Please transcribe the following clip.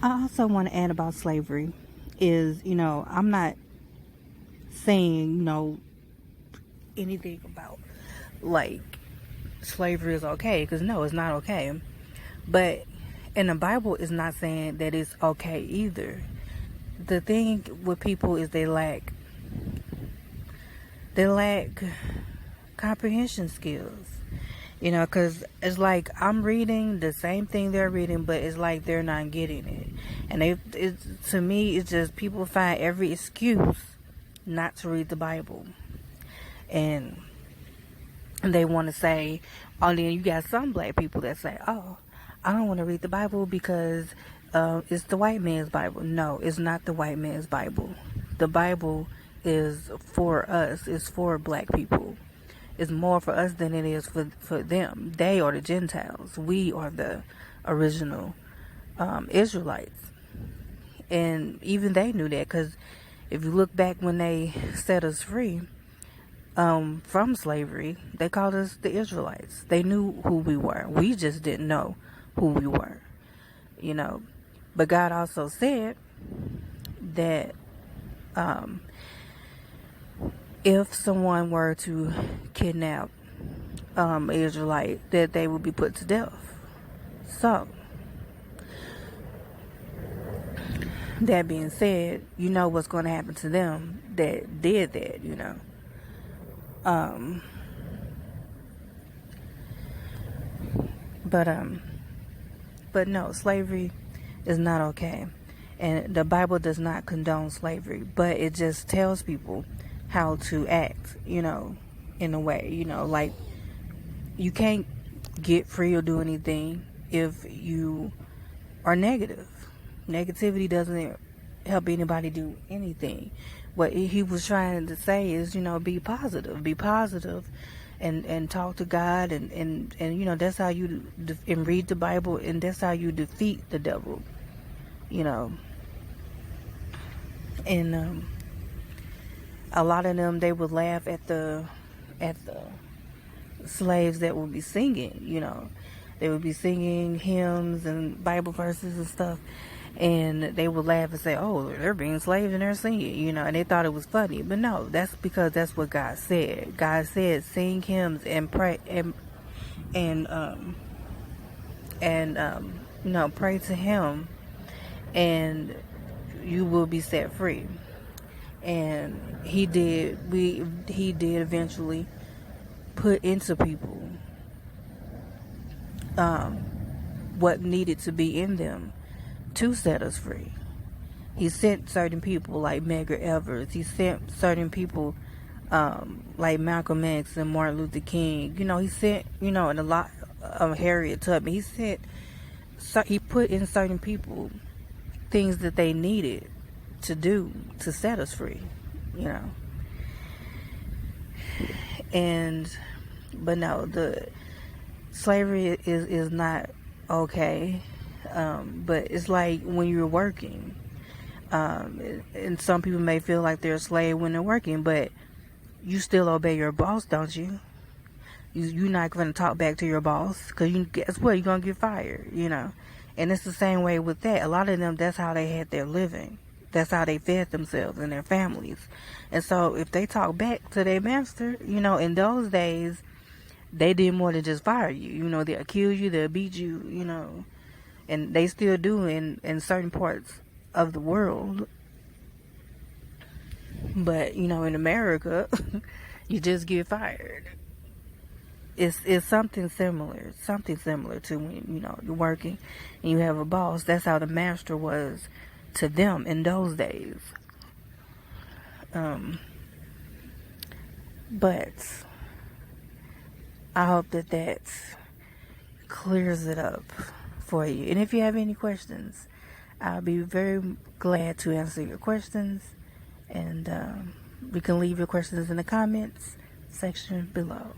I also want to add about slavery is, I'm not saying, anything about like slavery is okay, because no, it's not okay. But in the Bible, it's not saying that it's okay either. The thing with people is they lack comprehension skills. Because it's like I'm reading the same thing they're reading, but it's like they're not getting it. And to me, it's just people find every excuse not to read the Bible. And they want to say, oh, then you got some black people that say, oh, I don't want to read the Bible because it's the white man's Bible. No, it's not the white man's Bible. The Bible is for us. It's for black people. It's more for us than it is for them. They are the Gentiles. We are the original Israelites. And even they knew that, because if you look back when they set us free from slavery, they called us the Israelites. They knew who we were. We just didn't know who we were. But God also said that if someone were to kidnap an Israelite, that they would be put to death. So, that being said, you know what's going to happen to them that did that, But no, slavery is not okay. And the Bible does not condone slavery, but it just tells people how to act, in a way, like you can't get free or do anything if you are negative. Negativity doesn't help anybody do anything. What he was trying to say is, be positive and talk to God and that's how you and read the Bible, and that's how you defeat the devil, and a lot of them, they would laugh at the slaves that would be singing, they would be singing hymns and Bible verses and stuff, and they would laugh and say, oh, they're being slaves and they're singing, and they thought it was funny. But no, that's because that's what God said. God said sing hymns and pray and pray to him, and you will be set free. And he did eventually put into people what needed to be in them to set us free. He sent certain people like Medgar Evers. He sent certain people like Malcolm X and Martin Luther King. He sent, and a lot of Harriet Tubman. He put in certain people things that they needed to do to set us free, but no, the slavery is not okay. But it's like when you're working, and some people may feel like they're a slave when they're working, but you still obey your boss, don't you? You're not going to talk back to your boss, because guess what? You're going to get fired, And it's the same way with that. A lot of them, that's how they had their living. That's how they fed themselves and their families. And so if they talk back to their master, in those days, they did more than just fire you. They'll kill you, they'll beat you, and they still do in certain parts of the world. But, in America, you just get fired. It's something similar to when, you're working and you have a boss. That's how the master was to them in those days. But I hope that clears it up for you. And if you have any questions, I'll be very glad to answer your questions. And you can leave your questions in the comments section below.